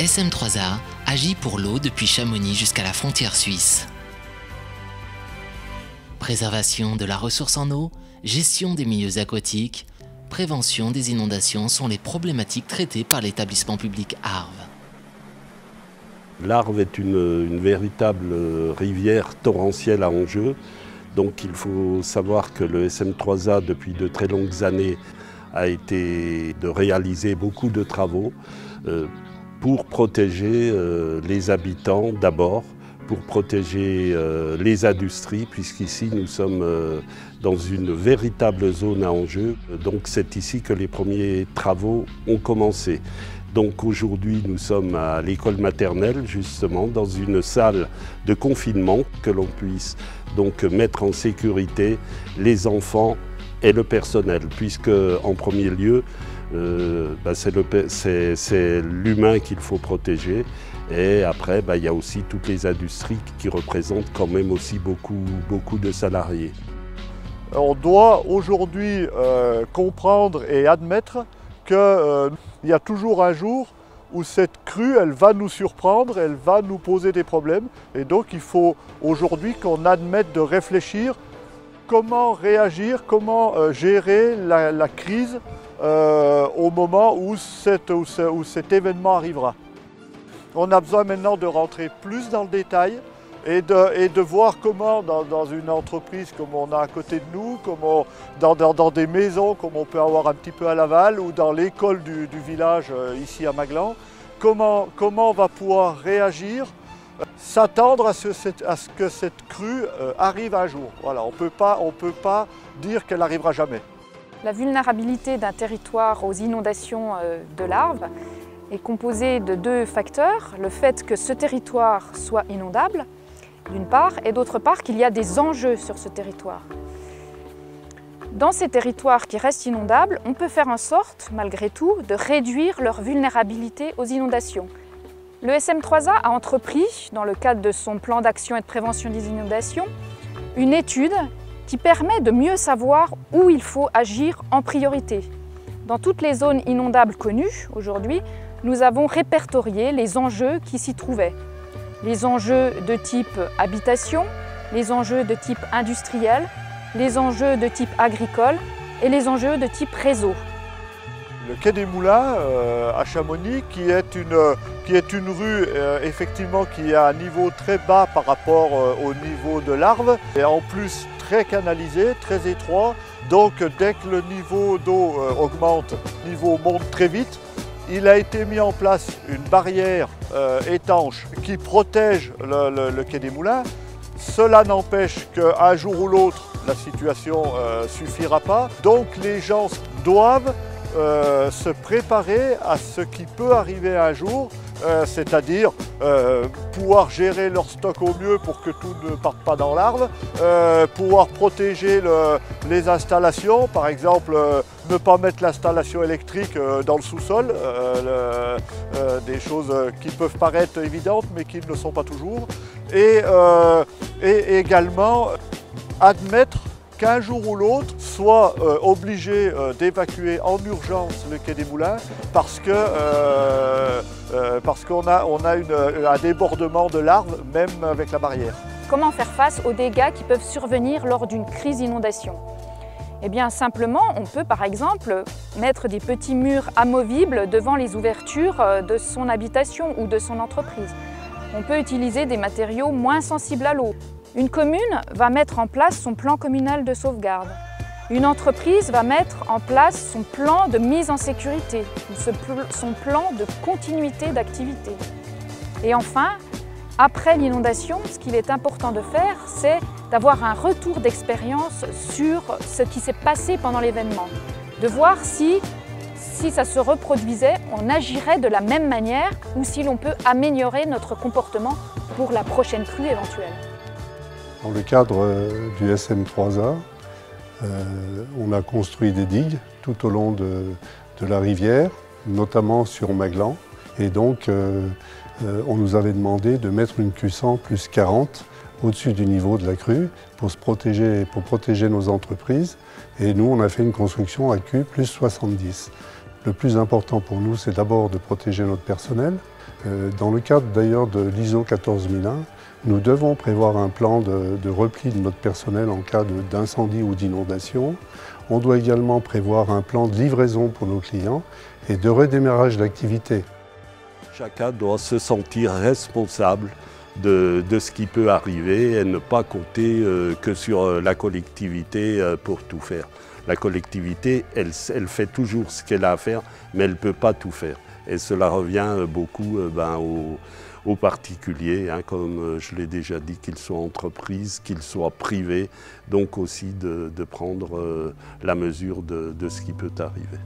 SM3A agit pour l'eau depuis Chamonix jusqu'à la frontière suisse. Préservation de la ressource en eau, gestion des milieux aquatiques, prévention des inondations sont les problématiques traitées par l'établissement public Arve. L'Arve est une véritable rivière torrentielle à Angers. Donc il faut savoir que le SM3A, depuis de très longues années, a été de réaliser beaucoup de travaux pour protéger les habitants d'abord, pour protéger les industries, puisqu'ici nous sommes dans une véritable zone à Angers. Donc c'est ici que les premiers travaux ont commencé. Donc aujourd'hui nous sommes à l'école maternelle, justement, dans une salle de confinement, que l'on puisse donc mettre en sécurité les enfants et le personnel, puisque en premier lieu, c'est l'humain qu'il faut protéger. Et après, il y a aussi toutes les industries qui représentent quand même aussi beaucoup de salariés. On doit aujourd'hui comprendre et admettre qu'il y a toujours un jour où cette crue, elle va nous surprendre, elle va nous poser des problèmes. Et donc il faut aujourd'hui qu'on admette de réfléchir comment réagir, comment gérer la crise au moment où cet événement arrivera. On a besoin maintenant de rentrer plus dans le détail et de voir comment dans une entreprise comme on a à côté de nous, dans des maisons comme on peut avoir un petit peu à Laval ou dans l'école du village ici à Maglan, comment on va pouvoir réagir, s'attendre à ce que cette crue arrive un jour. Voilà, on peut pas dire qu'elle n'arrivera jamais. La vulnérabilité d'un territoire aux inondations de l'Arve est composée de deux facteurs. Le fait que ce territoire soit inondable, d'une part, et d'autre part qu'il y a des enjeux sur ce territoire. Dans ces territoires qui restent inondables, on peut faire en sorte, malgré tout, de réduire leur vulnérabilité aux inondations. Le SM3A a entrepris, dans le cadre de son plan d'action et de prévention des inondations, une étude qui permet de mieux savoir où il faut agir en priorité. Dans toutes les zones inondables connues aujourd'hui, nous avons répertorié les enjeux qui s'y trouvaient. Les enjeux de type habitation, les enjeux de type industriel, les enjeux de type agricole et les enjeux de type réseau. Le quai des Moulins à Chamonix, qui est une rue effectivement qui a un niveau très bas par rapport au niveau de l'Arve, et en plus très canalisé, très étroit. Donc dès que le niveau d'eau augmente, le niveau monte très vite. Il a été mis en place une barrière étanche qui protège le quai des Moulins. Cela n'empêche qu'un jour ou l'autre, la situation ne suffira pas. Donc les gens doivent se préparer à ce qui peut arriver un jour, c'est-à-dire pouvoir gérer leur stock au mieux pour que tout ne parte pas dans l'Arve, pouvoir protéger les installations, par exemple ne pas mettre l'installation électrique dans le sous-sol, des choses qui peuvent paraître évidentes mais qui ne le sont pas toujours, et également admettre qu'un jour ou l'autre soit obligé d'évacuer en urgence le quai des Moulins parce qu'on a un débordement de l'Arve, même avec la barrière. Comment faire face aux dégâts qui peuvent survenir lors d'une crise d'inondation? Eh bien simplement, on peut par exemple mettre des petits murs amovibles devant les ouvertures de son habitation ou de son entreprise. On peut utiliser des matériaux moins sensibles à l'eau. Une commune va mettre en place son plan communal de sauvegarde. Une entreprise va mettre en place son plan de mise en sécurité, son plan de continuité d'activité. Et enfin, après l'inondation, ce qu'il est important de faire, c'est d'avoir un retour d'expérience sur ce qui s'est passé pendant l'événement. De voir si ça se reproduisait, on agirait de la même manière ou si l'on peut améliorer notre comportement pour la prochaine crue éventuelle. Dans le cadre du SM3A, on a construit des digues tout au long de la rivière, notamment sur Maglan. Et donc, on nous avait demandé de mettre une Q100 plus 40 au-dessus du niveau de la crue pour protéger nos entreprises. Et nous, on a fait une construction à Q plus 70. Le plus important pour nous, c'est d'abord de protéger notre personnel, Dans le cadre d'ailleurs de l'ISO 14001, nous devons prévoir un plan de repli de notre personnel en cas d'incendie ou d'inondation. On doit également prévoir un plan de livraison pour nos clients et de redémarrage d'activité. Chacun doit se sentir responsable de ce qui peut arriver et ne pas compter que sur la collectivité pour tout faire. La collectivité, elle fait toujours ce qu'elle a à faire, mais elle ne peut pas tout faire. Et cela revient beaucoup aux particuliers, hein, comme je l'ai déjà dit, qu'ils soient entreprises, qu'ils soient privés, donc aussi de prendre la mesure de ce qui peut arriver.